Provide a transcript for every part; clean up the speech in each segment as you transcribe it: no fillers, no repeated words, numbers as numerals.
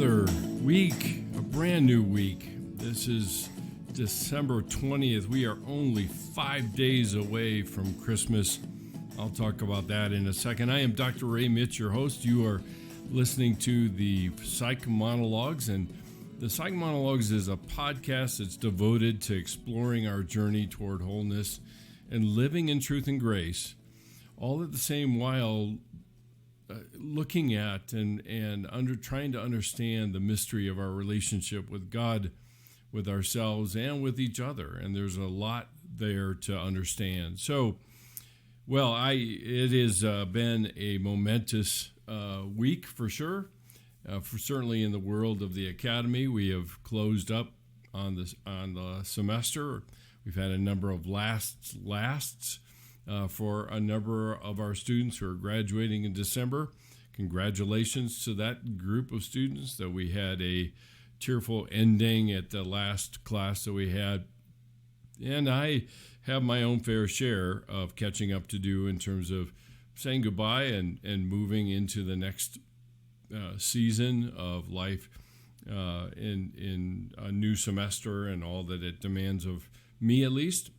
another week, a brand new week. This is December 20th. We are only 5 days away from Christmas. I'll talk about that in a second. I am Dr. Ray Mitch, your host. You are listening to the Psych Monologues, and the Psych Monologues is a podcast that's devoted to exploring our journey toward wholeness and living in truth and grace, all at the same while looking at and trying to understand the mystery of our relationship with God, with ourselves, and with each other. And there's a lot there to understand. So, it has been a momentous week for sure. For certainly in the world of the academy, we have closed up on the semester. We've had a number of lasts for a number of our students who are graduating in December. Congratulations to that group of students that we had a tearful ending at the last class that we had. And I have my own fair share of catching up to do in terms of saying goodbye and moving into the next season of life in a new semester and all that it demands of me, at least.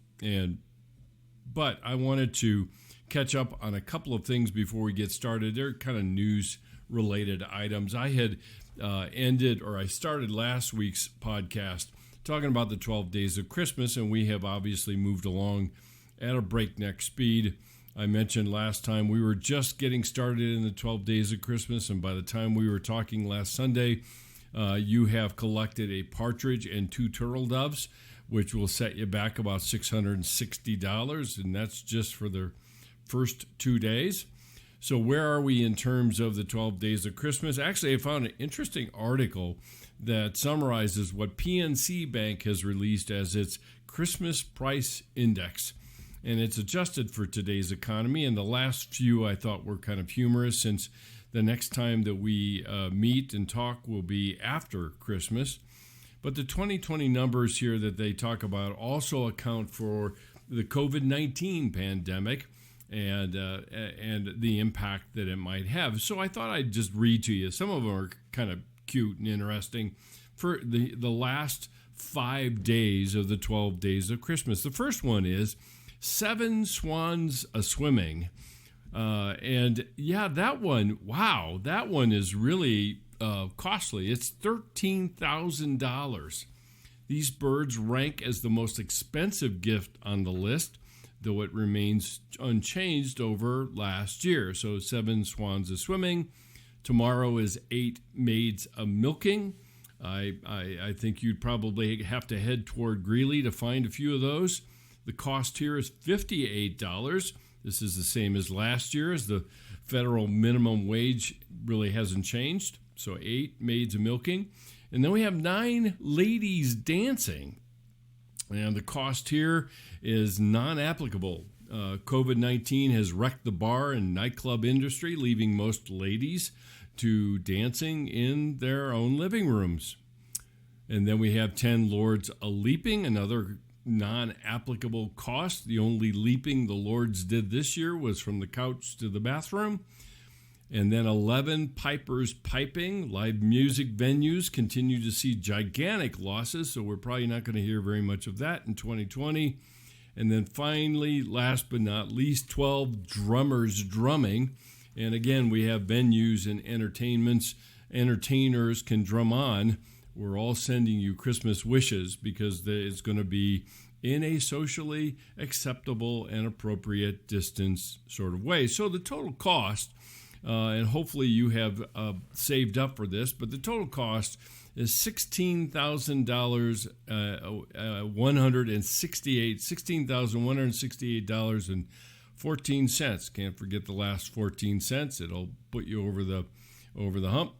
But I wanted to catch up on a couple of things before we get started. They're kind of news-related items. I had I started last week's podcast talking about the 12 days of Christmas, and we have obviously moved along at a breakneck speed. I mentioned last time we were just getting started in the 12 days of Christmas, and by the time we were talking last Sunday, you have collected a partridge and 2 turtle doves, which will set you back about $660, and that's just for the first 2 days. So where are we in terms of the 12 days of Christmas? Actually, I found an interesting article that summarizes what PNC Bank has released as its Christmas Price Index. And it's adjusted for today's economy. And the last few I thought were kind of humorous, since the next time that we meet and talk will be after Christmas. But the 2020 numbers here that they talk about also account for the COVID-19 pandemic and the impact that it might have. So I thought I'd just read to you. Some of them are kind of cute and interesting for the last 5 days of the 12 days of Christmas. The first one is 7 swans a-swimming. That one is really costly. It's $13,000. These birds rank as the most expensive gift on the list, though it remains unchanged over last year. So 7 swans a-swimming. Tomorrow is 8 maids a-milking. I think you'd probably have to head toward Greeley to find a few of those. The cost here is $58. This is the same as last year, as the federal minimum wage really hasn't changed. So 8 maids a-milking. And then we have 9 ladies dancing. And the cost here is non-applicable. COVID-19 has wrecked the bar and nightclub industry, leaving most ladies to dancing in their own living rooms. And then we have 10 lords a-leaping, another non-applicable cost. The only leaping the lords did this year was from the couch to the bathroom. And then 11 pipers piping. Live music venues continue to see gigantic losses, so we're probably not going to hear very much of that in 2020. And then finally, last but not least, 12 drummers drumming. And again, we have venues and entertainers can drum on. We're all sending you Christmas wishes because it's going to be in a socially acceptable and appropriate distance sort of way. So the total cost, and hopefully you have saved up for this, but the total cost is $16,168.14. Can't forget the last 14 cents. It'll put you over the hump.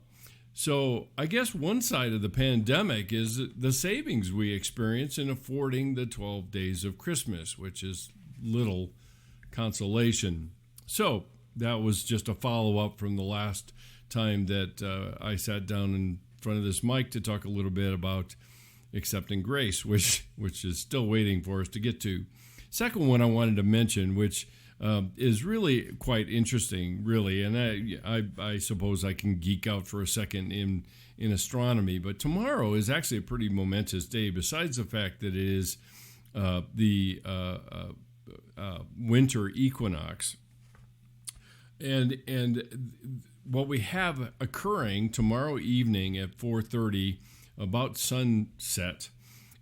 So I guess one side of the pandemic is the savings we experience in affording the 12 days of Christmas, which is little consolation. So that was just a follow-up from the last time that I sat down in front of this mic to talk a little bit about accepting grace, which is still waiting for us to get to. Second one I wanted to mention, which is really quite interesting, really. And I suppose I can geek out for a second in astronomy, but tomorrow is actually a pretty momentous day, besides the fact that it is the winter equinox. And what we have occurring tomorrow evening at 4:30, about sunset,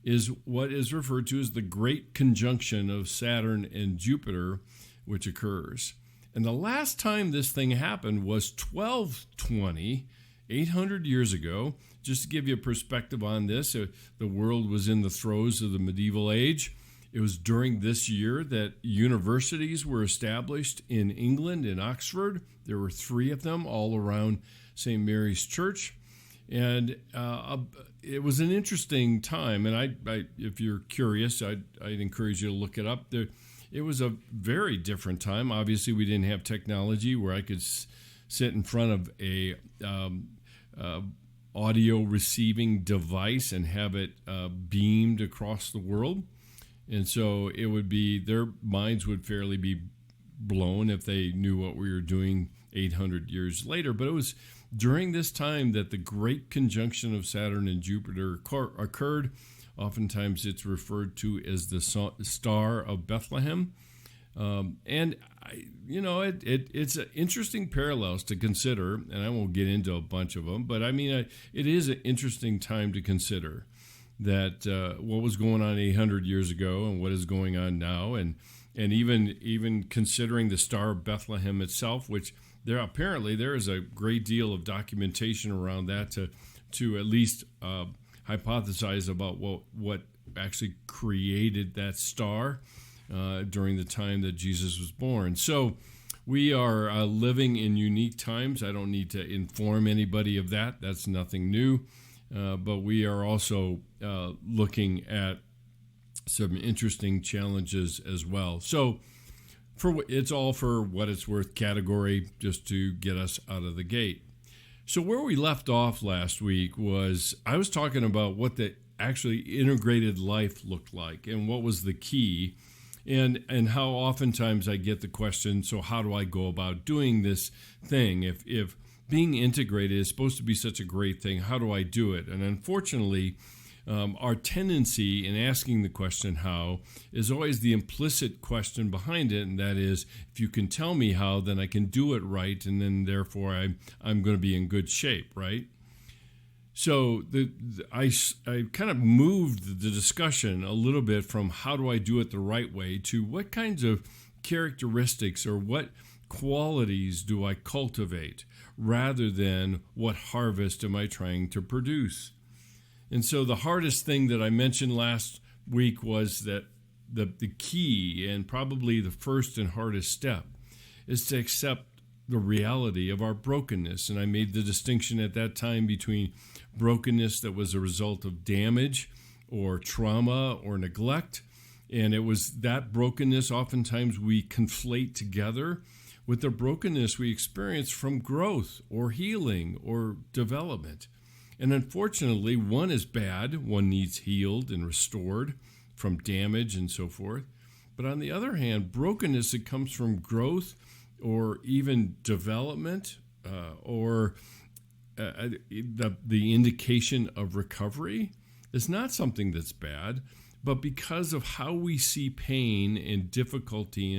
is what is referred to as the Great Conjunction of Saturn and Jupiter, which occurs. And the last time this thing happened was 1220, 800 years ago. Just to give you a perspective on this, the world was in the throes of the medieval age. It was during this year that universities were established in England, in Oxford. There were 3 of them all around St. Mary's Church. And it was an interesting time. And I if you're curious, I'd encourage you to look it up. It was a very different time. Obviously, we didn't have technology where I could sit in front of a audio receiving device and have it beamed across the world. And so it would be, their minds would fairly be blown if they knew what we were doing 800 years later. But it was during this time that the great conjunction of Saturn and Jupiter occurred. Oftentimes it's referred to as the Star of Bethlehem. It's an interesting parallels to consider, and I won't get into a bunch of them, but I mean, it is an interesting time to consider that what was going on 800 years ago and what is going on now, and even considering the Star of Bethlehem itself, which there is a great deal of documentation around that to at least hypothesize about what actually created that star during the time that Jesus was born. So we are living in unique times. I don't need to inform anybody of that. That's nothing new. But we are also looking at some interesting challenges as well. So it's all for what it's worth category, just to get us out of the gate. So where we left off last week was I was talking about what the actually integrated life looked like and what was the key, and how oftentimes I get the question, so how do I go about doing this thing? If being integrated is supposed to be such a great thing, how do I do it? And unfortunately, our tendency in asking the question how is always the implicit question behind it, and that is, if you can tell me how, then I can do it right, and then therefore I'm going to be in good shape, right? So I kind of moved the discussion a little bit from how do I do it the right way to what kinds of characteristics or what qualities do I cultivate, rather than what harvest am I trying to produce. And so the hardest thing that I mentioned last week was that the key, and probably the first and hardest step, is to accept the reality of our brokenness. And I made the distinction at that time between brokenness that was a result of damage or trauma or neglect. And it was that brokenness oftentimes we conflate together with the brokenness we experience from growth or healing or development. And unfortunately, one is bad, one needs healed and restored from damage and so forth. But on the other hand, brokenness that comes from growth or even development or the indication of recovery is not something that's bad, but because of how we see pain and difficulty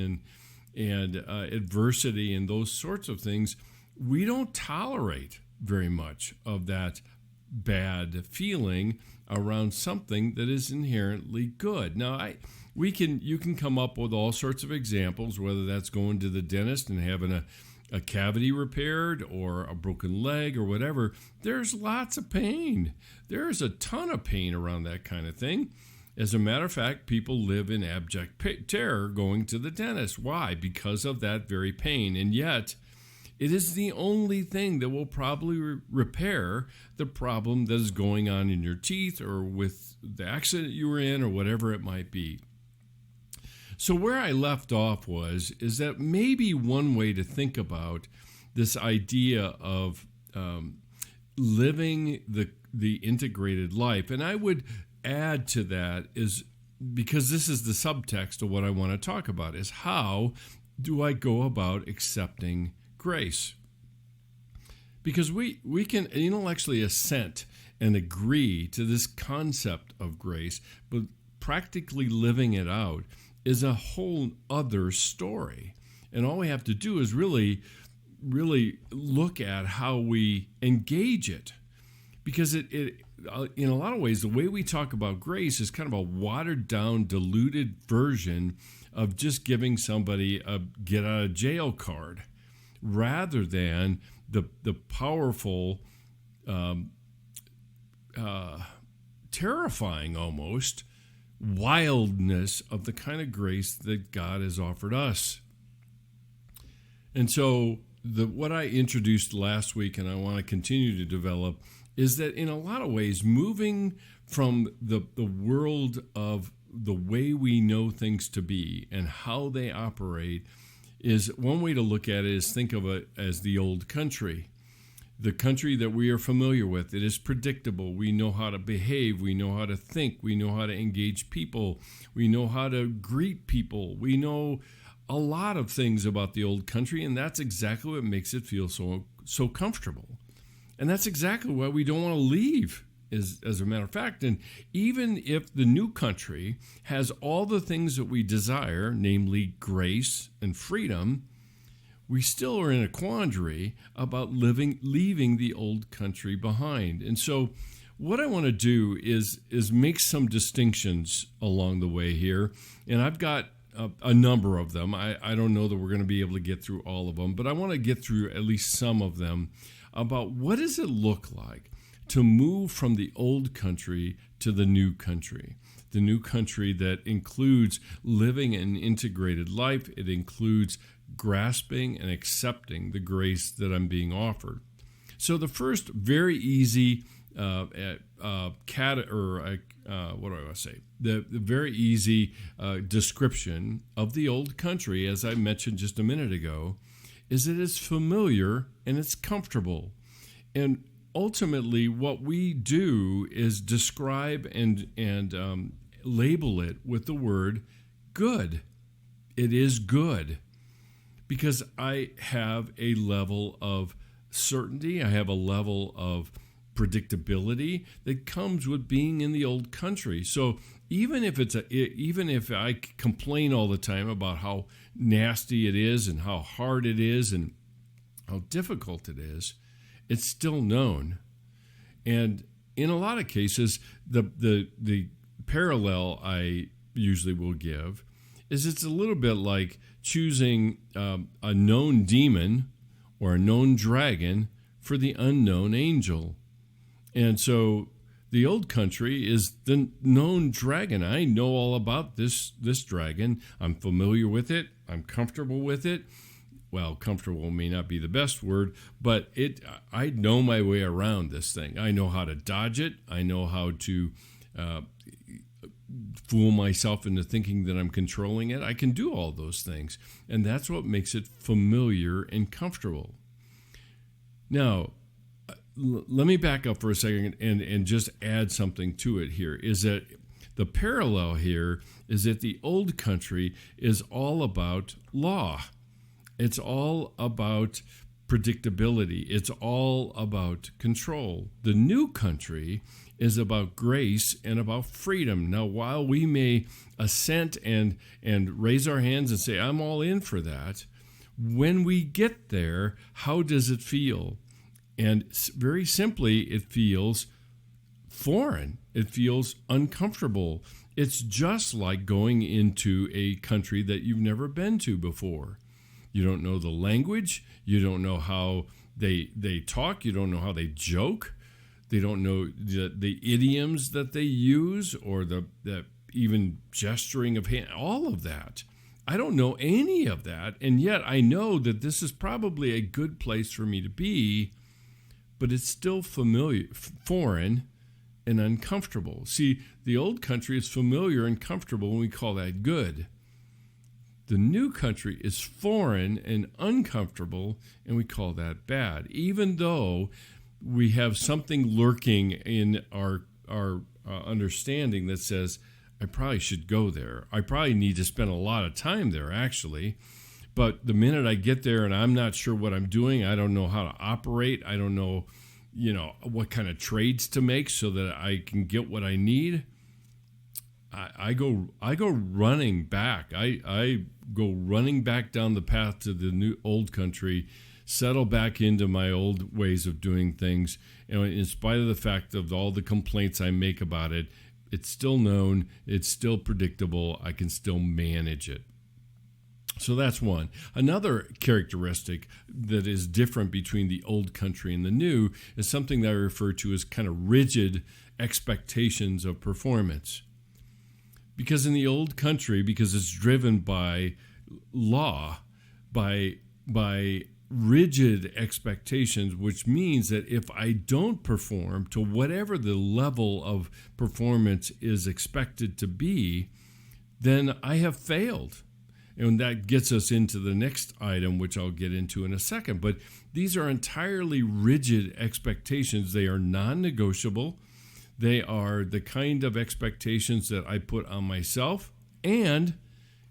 and adversity and those sorts of things, we don't tolerate very much of that bad feeling around something that is inherently good. Now, you can come up with all sorts of examples, whether that's going to the dentist and having a cavity repaired or a broken leg or whatever. There's lots of pain. There's a ton of pain around that kind of thing. As a matter of fact, people live in abject terror going to the dentist. Why? Because of that very pain. And yet, it is the only thing that will probably repair the problem that is going on in your teeth or with the accident you were in or whatever it might be. So where I left off is that maybe one way to think about this idea of living the integrated life, and I would add to that, is because this is the subtext of what I want to talk about, is how do I go about accepting grace? Because we can intellectually assent and agree to this concept of grace, but practically living it out is a whole other story. And all we have to do is really look at how we engage it. Because it in a lot of ways, the way we talk about grace is kind of a watered down, diluted version of just giving somebody a get out of jail card, rather than the powerful, terrifying almost wildness of the kind of grace that God has offered us. And so what I introduced last week, and I want to continue to develop, is that in a lot of ways, moving from the world of the way we know things to be and how they operate is one way to look at it is think of it as the old country. The country that we are familiar with. It is predictable. We know how to behave. We know how to think. We know how to engage people. We know how to greet people. We know a lot of things about the old country, and that's exactly what makes it feel so comfortable. And that's exactly why we don't want to leave, as a matter of fact. And even if the new country has all the things that we desire, namely grace and freedom, we still are in a quandary about leaving the old country behind. And so what I want to do is make some distinctions along the way here. And I've got a number of them. I don't know that we're going to be able to get through all of them, but I want to get through at least some of them about what does it look like to move from the old country to the new country. The new country that includes living an integrated life. It includes grasping and accepting the grace that I'm being offered. So the first very easy the very easy description of the old country, as I mentioned just a minute ago, is that it's familiar and it's comfortable. And ultimately, what we do is describe and label it with the word good. It is good. Because I have a level of certainty, I have a level of predictability that comes with being in the old country. So even if I complain all the time about how nasty it is and how hard it is and how difficult it is, it's still known. And in a lot of cases, the parallel I usually will give is it's a little bit like choosing a known demon or a known dragon for the unknown angel. And so the old country is the known dragon. I know all about this dragon. I'm familiar with it. I'm comfortable with it. Well, comfortable may not be the best word, but I know my way around this thing. I know how to dodge it. I know how to fool myself into thinking that I'm controlling it. I can do all those things. And that's what makes it familiar and comfortable. Now, let me back up for a second and just add something to it here, is that the parallel here is that the old country is all about law. It's all about predictability. It's all about control. The new country is about grace and about freedom. Now, while we may assent and raise our hands and say, I'm all in for that, when we get there, how does it feel? And very simply, it feels foreign. It feels uncomfortable. It's just like going into a country that you've never been to before. You don't know the language. You don't know how they talk. You don't know how they joke. They don't know the idioms that they use or the even gesturing of hand, all of that. I don't know any of that, and yet I know that this is probably a good place for me to be, but it's still familiar, foreign, and uncomfortable. See, the old country is familiar and comfortable, and we call that good. The new country is foreign and uncomfortable, and we call that bad, even though we have something lurking in our understanding that says, I probably should go there. I probably need to spend a lot of time there, actually. But the minute I get there and I'm not sure what I'm doing, I don't know how to operate, I don't know, what kind of trades to make so that I can get what I need, I go running back. I go running back down the path to the new old country, settle back into my old ways of doing things. And in spite of the fact of all the complaints I make about it, it's still known, it's still predictable, I can still manage it. So that's one. Another characteristic that is different between the old country and the new is something that I refer to as kind of rigid expectations of performance. Because in the old country, because it's driven by law, by rigid expectations, which means that if I don't perform to whatever the level of performance is expected to be, then I have failed. And that gets us into the next item, which I'll get into in a second. But these are entirely rigid expectations. They are non-negotiable. They are the kind of expectations that I put on myself and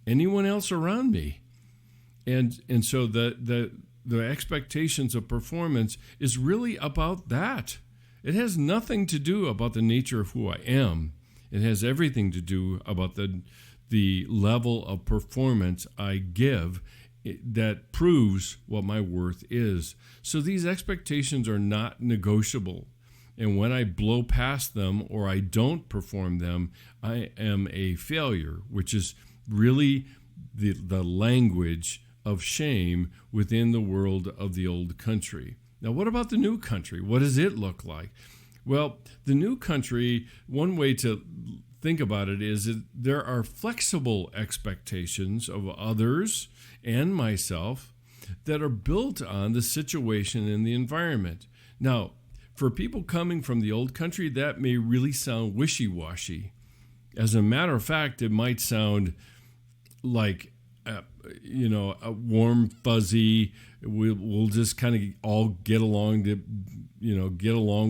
anyone else around me. And so the expectations of performance is really about that. It has nothing to do about the nature of who I am. It has everything to do about the level of performance I give that proves what my worth is. So these expectations are not negotiable. And when I blow past them or I don't perform them, I am a failure, which is really the language of shame within the world of the old country. Now, what about the new country? What does it look like? Well, the new country, one way to think about it is that there are flexible expectations of others and myself that are built on the situation and the environment. Now, for people coming from the old country, that may really sound wishy-washy. As a matter of fact, it might sound like, a warm, fuzzy, we'll just kind of all get along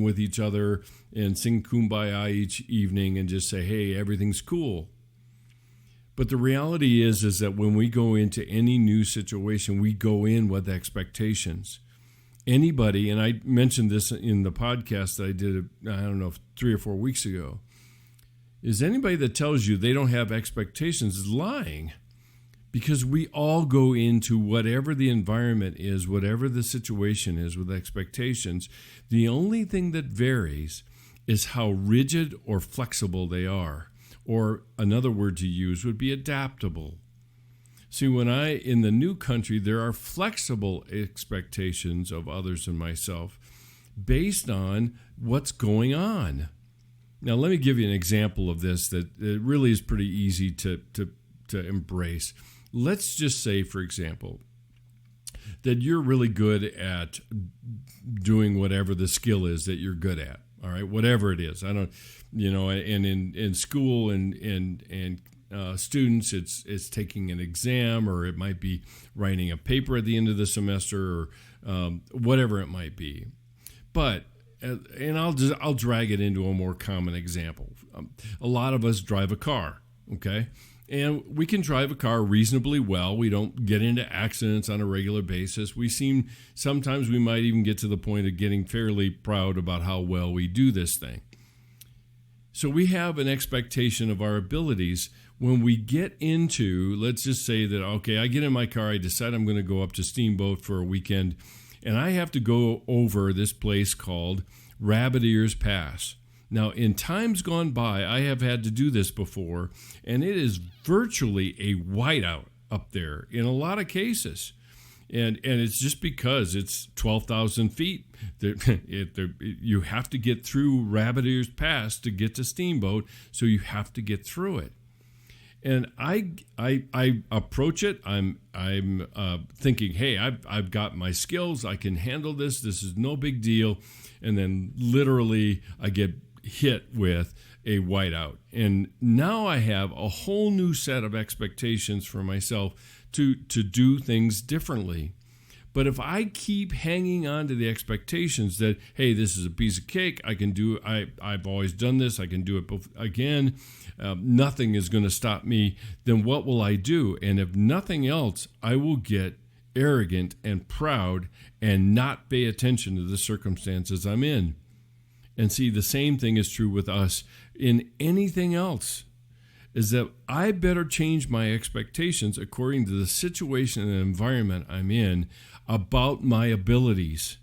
with each other and sing Kumbaya each evening and just say, hey, everything's cool. But the reality is that when we go into any new situation, we go in with expectations. Anybody, and I mentioned this in the podcast that I did, 3 or 4 weeks ago, is anybody that tells you they don't have expectations is lying. Because we all go into whatever the environment is, whatever the situation is with expectations. The only thing that varies is how rigid or flexible they are. Or another word to use would be adaptable. See, in the new country, there are flexible expectations of others and myself based on what's going on. Now, let me give you an example of this that it really is pretty easy to embrace. Let's just say, for example, that you're really good at doing whatever the skill is that you're good at. All right, whatever it is. And in school and students, it's taking an exam, or it might be writing a paper at the end of the semester, or whatever it might be. But and I'll drag it into a more common example. A lot of us drive a car. Okay. And we can drive a car reasonably well. We don't get into accidents on a regular basis. Sometimes we might even get to the point of getting fairly proud about how well we do this thing. So we have an expectation of our abilities. When we get into, let's just say that, okay, I get in my car, I decide I'm going to go up to Steamboat for a weekend, and I have to go over this place called Rabbit Ears Pass. Now, in times gone by, I have had to do this before, and it is virtually a whiteout up there in a lot of cases. And it's just because it's 12,000 feet. You have to get through Rabbit Ears Pass to get to Steamboat, so you have to get through it. And I approach it. I'm thinking, hey, I've got my skills. I can handle this. This is no big deal. And then literally I get hit with a whiteout. And now I have a whole new set of expectations for myself to do things differently. But if I keep hanging on to the expectations that, hey, this is a piece of cake, I can do it, I've always done this, I can do it again, nothing is going to stop me, then what will I do? And if nothing else, I will get arrogant and proud and not pay attention to the circumstances I'm in. And see, the same thing is true with us in anything else, is that I better change my expectations according to the situation and environment I'm in about my abilities.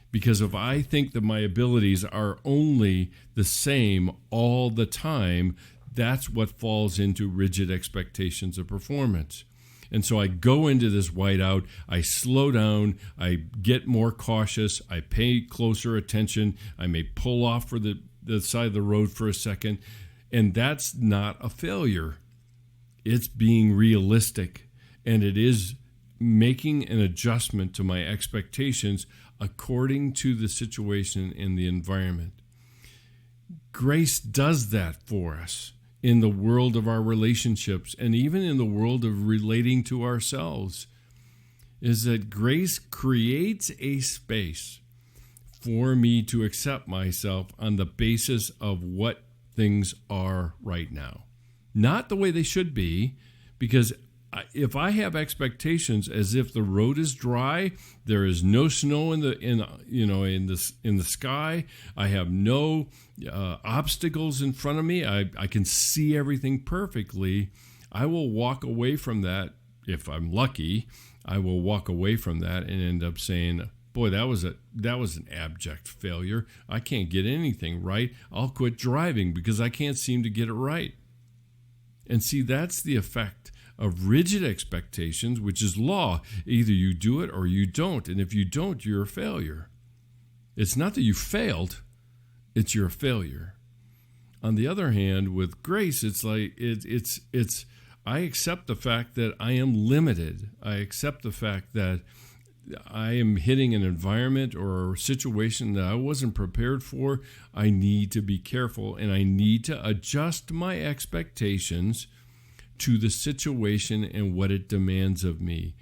Because if I think that my abilities are only the same all the time, that's what falls into rigid expectations of performance. And so I go into this whiteout, I slow down, I get more cautious, I pay closer attention, I may pull off for the side of the road for a second, and that's not a failure. It's being realistic, and it is making an adjustment to my expectations according to the situation and the environment. Grace does that for us in the world of our relationships and even in the world of relating to ourselves, is that grace creates a space for me to accept myself on the basis of what things are right now. Not the way they should be, because if I have expectations as if the road is dry, there is no snow in the sky, I have no obstacles in front of me, I can see everything perfectly, I will walk away from that. If I'm lucky, I will walk away from that and end up saying, boy, that was an abject failure. I can't get anything right. I'll quit driving because I can't seem to get it right. And see, that's the effect of rigid expectations, which is law. Either you do it or you don't. And if you don't, you're a failure. It's not that you failed, it's you're a failure. On the other hand, with grace, it's like it's I accept the fact that I am limited. I accept the fact that I am hitting an environment or a situation that I wasn't prepared for. I need to be careful, and I need to adjust my expectations to the situation and what it demands of me.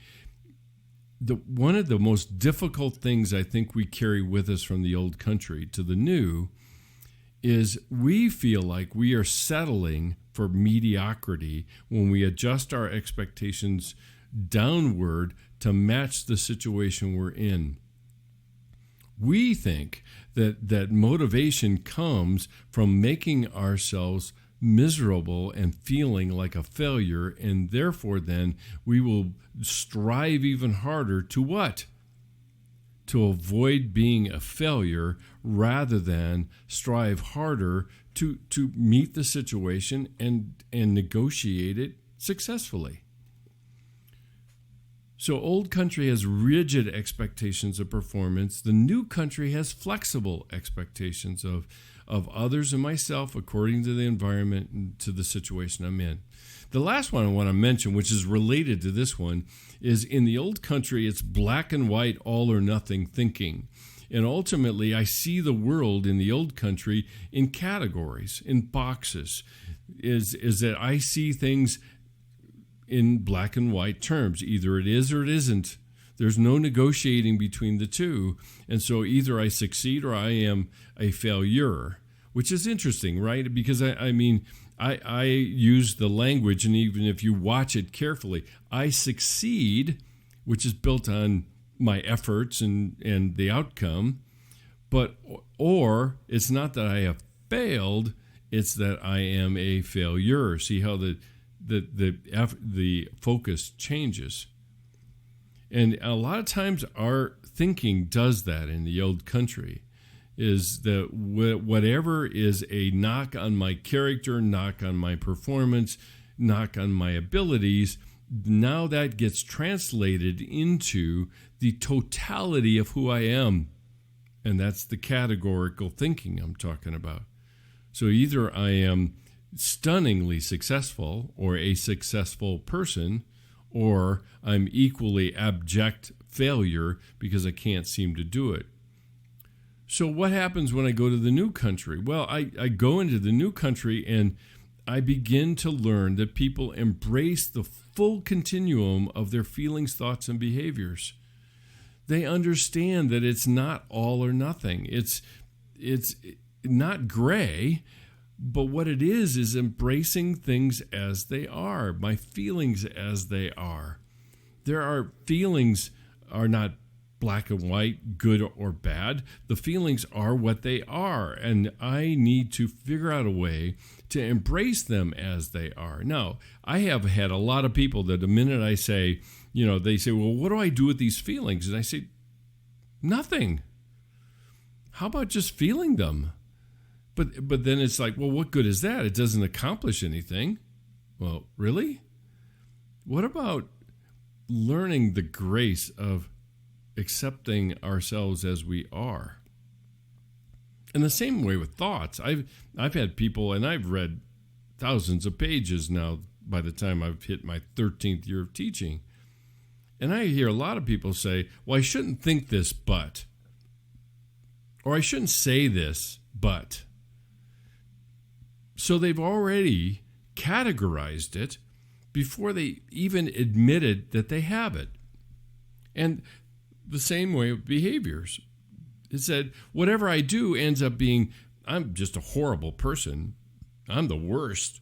One of the most difficult things I think we carry with us from the old country to the new is we feel like we are settling for mediocrity when we adjust our expectations downward to match the situation we're in. We think that motivation comes from making ourselves miserable and feeling like a failure, and therefore then we will strive even harder to what? To avoid being a failure rather than strive harder to meet the situation and negotiate it successfully. So old country has rigid expectations of performance. The new country has flexible expectations of others and myself according to the environment and to the situation I'm in. The last one I want to mention, which is related to this one, is in the old country, it's black and white, all or nothing thinking. And ultimately, I see the world in the old country in categories, in boxes, is that I see things in black and white terms. Either it is or it isn't. There's no negotiating between the two. And so either I succeed or I am a failure, which is interesting, right? Because I use the language, and even if you watch it carefully, I succeed, which is built on my efforts and the outcome, or it's not that I have failed, it's that I am a failure. See how the focus changes. And a lot of times our thinking does that in the old country, is that whatever is a knock on my character, knock on my performance, knock on my abilities, now that gets translated into the totality of who I am. And that's the categorical thinking I'm talking about. So either I am stunningly successful or a successful person, or I'm equally abject failure because I can't seem to do it. So what happens when I go to the new country? Well, I go into the new country and I begin to learn that people embrace the full continuum of their feelings, thoughts, and behaviors. They understand that it's not all or nothing. It's not gray, but what it is embracing things as they are, my feelings as they are. Feelings are not black and white, good or bad. The feelings are what they are, and I need to figure out a way to embrace them as they are. Now, I have had a lot of people that the minute I say, they say, well, what do I do with these feelings? And I say, nothing. How about just feeling them? But then it's like, well, what good is that? It doesn't accomplish anything. Well, really? What about learning the grace of accepting ourselves as we are? In the same way with thoughts, I've had people, and I've read thousands of pages now by the time I've hit my 13th year of teaching. And I hear a lot of people say, well, I shouldn't think this, but, or I shouldn't say this, but. So they've already categorized it before they even admitted that they have it. And the same way with behaviors. It said, whatever I do ends up being, I'm just a horrible person. I'm the worst.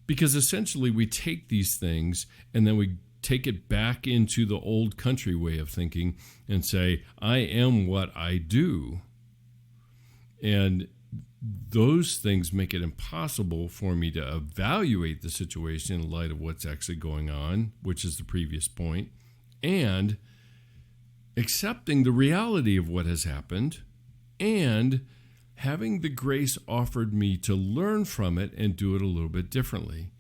Because essentially we take these things and then we take it back into the old country way of thinking and say, I am what I do. And those things make it impossible for me to evaluate the situation in light of what's actually going on, which is the previous point, and accepting the reality of what has happened and having the grace offered me to learn from it and do it a little bit differently.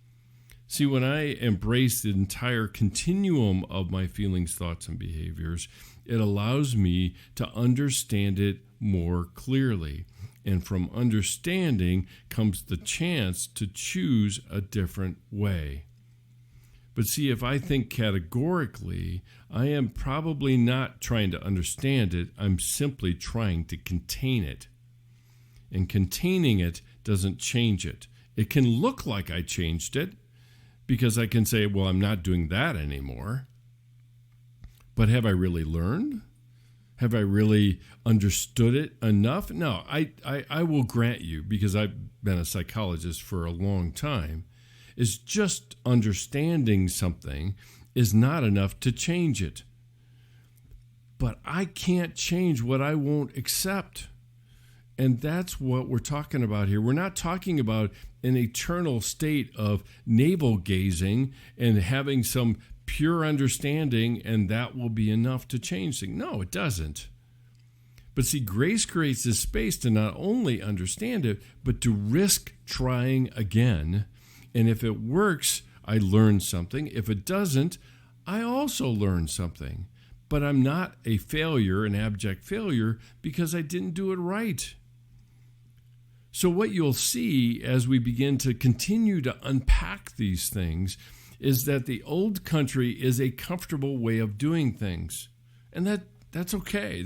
See, when I embrace the entire continuum of my feelings, thoughts, and behaviors, it allows me to understand it more clearly. And from understanding comes the chance to choose a different way. But see, if I think categorically, I am probably not trying to understand it. I'm simply trying to contain it. And containing it doesn't change it. It can look like I changed it because I can say, well, I'm not doing that anymore. But have I really learned? Have I really understood it enough? No, I will grant you, because I've been a psychologist for a long time, is just understanding something is not enough to change it. But I can't change what I won't accept. And that's what we're talking about here. We're not talking about an eternal state of navel gazing and having some pure understanding and that will be enough to change things. No, it doesn't. But see, grace creates this space to not only understand it, but to risk trying again. And if it works, I learn something. If it doesn't, I also learn something. But I'm not a failure, an abject failure, because I didn't do it right. So what you'll see as we begin to continue to unpack these things is that the old country is a comfortable way of doing things. And that's okay.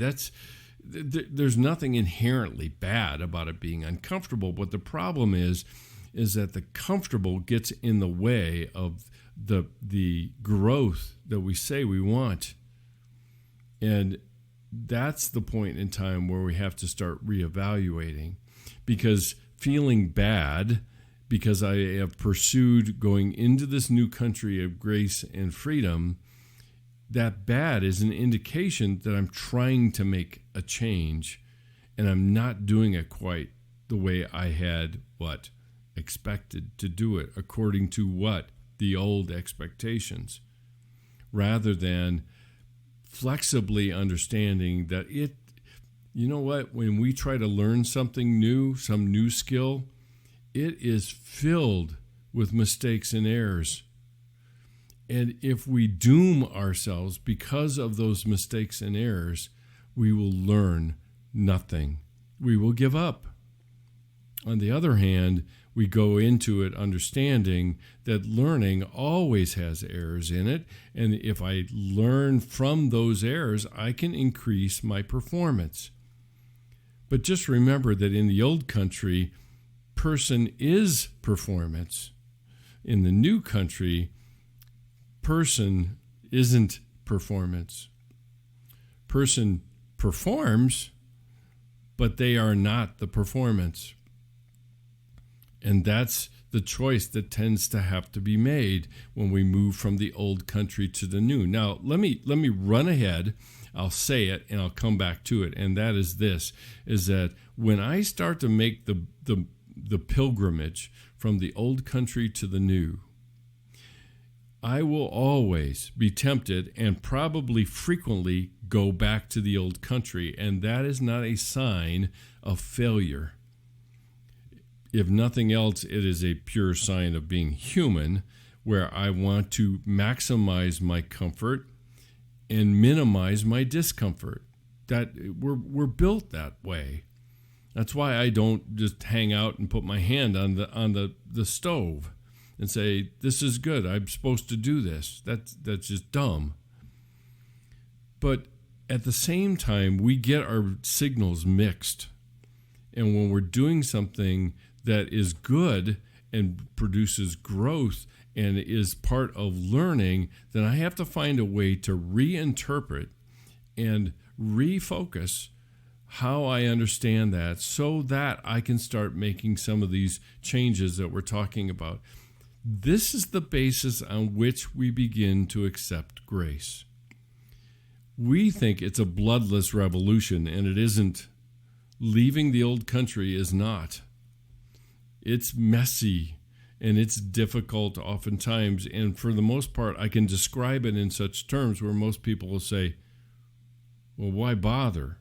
There's nothing inherently bad about it being uncomfortable. But the problem is that the comfortable gets in the way of the growth that we say we want. And that's the point in time where we have to start reevaluating. Because feeling bad because I have pursued going into this new country of grace and freedom, that bad is an indication that I'm trying to make a change and I'm not doing it quite the way I had expected to do it, according to the old expectations, rather than flexibly understanding that when we try to learn something new, some new skill, it is filled with mistakes and errors. And if we doom ourselves because of those mistakes and errors, we will learn nothing. We will give up. On the other hand, we go into it understanding that learning always has errors in it. And if I learn from those errors, I can increase my performance. But just remember that in the old country, person is performance. In the new country, person isn't performance. person performs, but they are not the performance. And that's the choice that tends to have to be made when we move from the old country to the new. Now, let me run ahead. I'll say it and I'll come back to it. And that is this, is that when I start to make the pilgrimage from the old country to the new, I will always be tempted and probably frequently go back to the old country. And that is not a sign of failure. If nothing else, it is a pure sign of being human, where I want to maximize my comfort and minimize my discomfort. That we're built that way. That's why I don't just hang out and put my hand on the stove and say, this is good, I'm supposed to do this. That's just dumb. But at the same time, we get our signals mixed. And when we're doing something that is good and produces growth and is part of learning, then I have to find a way to reinterpret and refocus how I understand that so that I can start making some of these changes that we're talking about. This is the basis on which we begin to accept grace. We think it's a bloodless revolution, and it isn't. Leaving the old country is not. It's messy and it's difficult oftentimes. And for the most part, I can describe it in such terms where most people will say, well, why bother?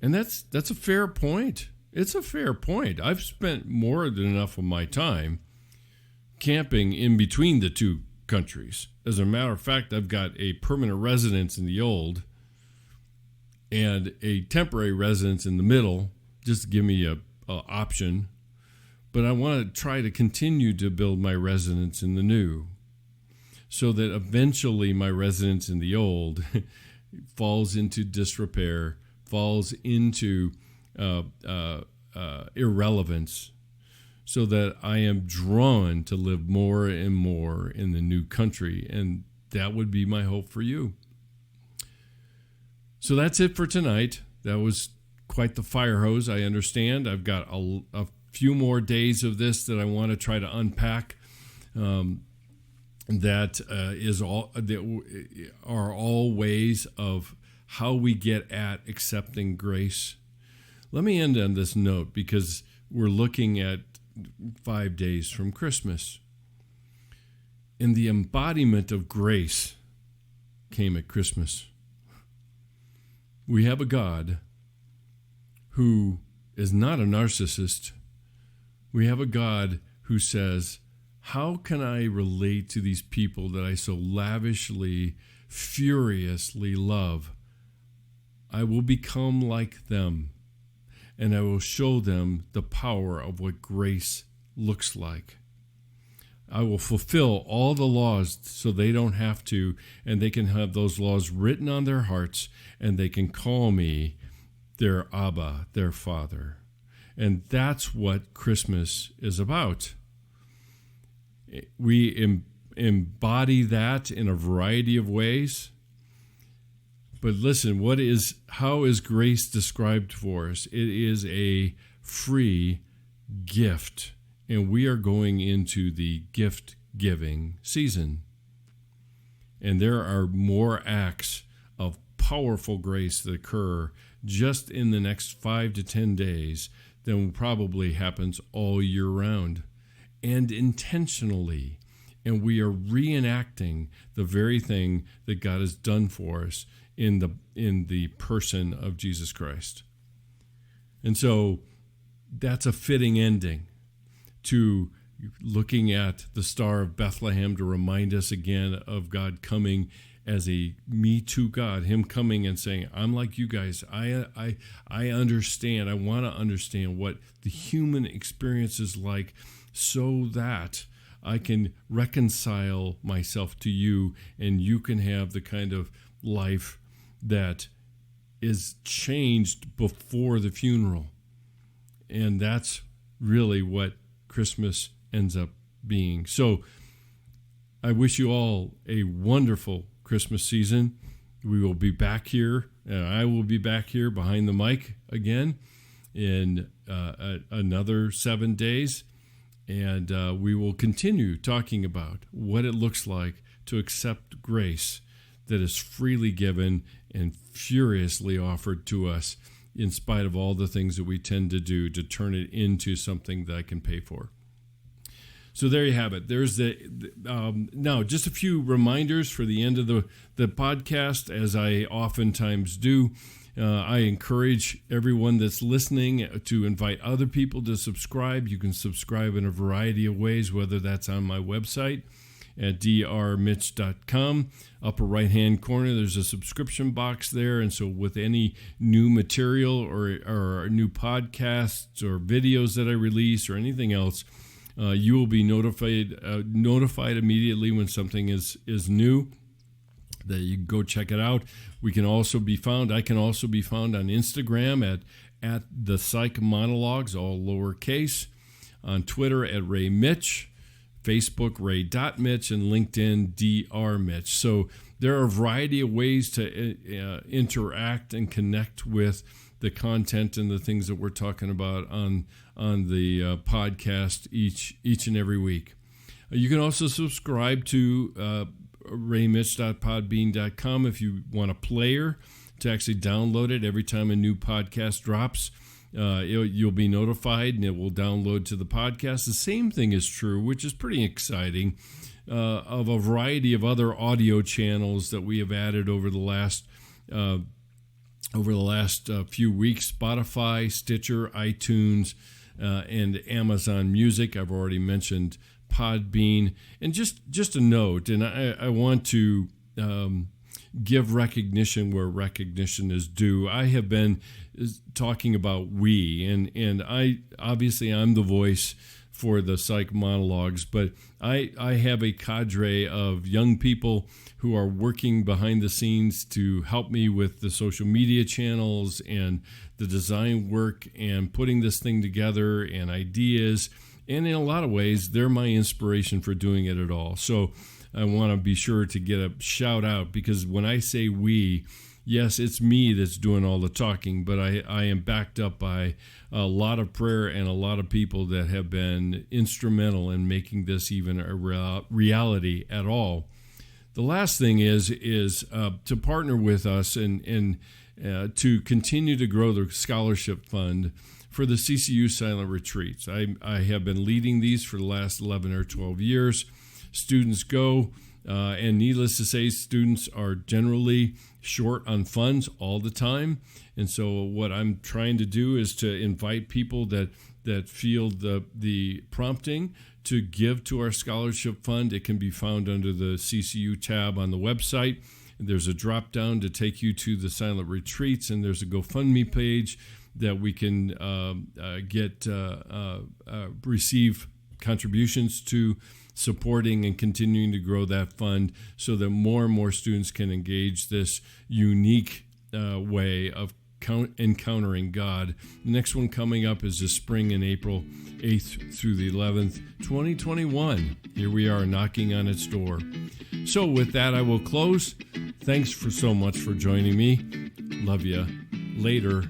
And that's a fair point. It's a fair point. I've spent more than enough of my time camping in between the two countries. As a matter of fact, I've got a permanent residence in the old and a temporary residence in the middle, just to give me a option. But I want to try to continue to build my residence in the new, so that eventually my residence in the old falls into disrepair, falls into irrelevance, so that I am drawn to live more and more in the new country. And that would be my hope for you. So that's it for tonight. That was quite the fire hose, I understand. I've got a few more days of this that I want to try to unpack. That are all ways of how we get at accepting grace. Let me end on this note, because we're looking at 5 days from Christmas. And the embodiment of grace came at Christmas. We have a God who is not a narcissist. We have a God who says, how can I relate to these people that I so lavishly, furiously love? I will become like them, and I will show them the power of what grace looks like. I will fulfill all the laws so they don't have to, and they can have those laws written on their hearts, and they can call me their Abba, their Father. And that's what Christmas is about. We embody that in a variety of ways. But listen, how is grace described for us? It is a free gift. And we are going into the gift-giving season. And there are more acts of powerful grace that occur just in the next 5 to 10 days than probably happens all year round, and intentionally. And we are reenacting the very thing that God has done for us in the person of Jesus Christ. And so that's a fitting ending to looking at the Star of Bethlehem to remind us again of God coming as a Me Too God, him coming and saying, I'm like you guys. I understand. I want to understand what the human experience is like so that I can reconcile myself to you and you can have the kind of life that is changed before the funeral. And that's really what Christmas ends up being. So I wish you all a wonderful Christmas season. We will be back here. I will be back here behind the mic again in another 7 days. And we will continue talking about what it looks like to accept grace that is freely given and furiously offered to us, in spite of all the things that we tend to do to turn it into something that I can pay for. So there you have it. There's now just a few reminders for the end of the podcast, as I oftentimes do. I encourage everyone that's listening to invite other people to subscribe. You can subscribe in a variety of ways, whether that's on my website at drmitch.com. Upper right-hand corner, there's a subscription box there. And so with any new material or new podcasts or videos that I release or anything else, you will be notified immediately when something is new, that you can go check it out. I can also be found on Instagram at the Psych Monologues, all lowercase, on Twitter at Ray Mitch, Facebook Ray.Mitch, and LinkedIn drmitch. So there are a variety of ways to interact and connect with the content and the things that we're talking about on the podcast each and every week. You can also subscribe to raymitch.podbean.com if you want a player to actually download it every time a new podcast drops. You'll be notified and it will download to the podcast. The same thing is true, which is pretty exciting, of a variety of other audio channels that we have added over the last few weeks: Spotify, Stitcher, iTunes, and Amazon Music. I've already mentioned Podbean. And just a note, and I want to give recognition where recognition is due. I have been talking about we, and I'm the voice for the Psych Monologues, but I have a cadre of young people who are working behind the scenes to help me with the social media channels and the design work and putting this thing together and ideas. And in a lot of ways, they're my inspiration for doing it at all. So I want to be sure to get a shout out, because when I say we, yes, it's me that's doing all the talking, but I am backed up by a lot of prayer and a lot of people that have been instrumental in making this even a reality at all. The last thing is to partner with us and to continue to grow the scholarship fund for the CCU Silent Retreats. I have been leading these for the last 11 or 12 years. Students go, and needless to say, students are generally short on funds all the time. And so what I'm trying to do is to invite people that feel the prompting to give to our scholarship fund. It can be found under the CCU tab on the website. There's a drop down to take you to the Silent Retreats, and there's a GoFundMe page that we can receive contributions to, supporting and continuing to grow that fund so that more and more students can engage this unique way of encountering God. The next one coming up is this spring in April 8th through the 11th, 2021. Here we are knocking on its door. So with that, I will close. Thanks so much for joining me. Love you. Later.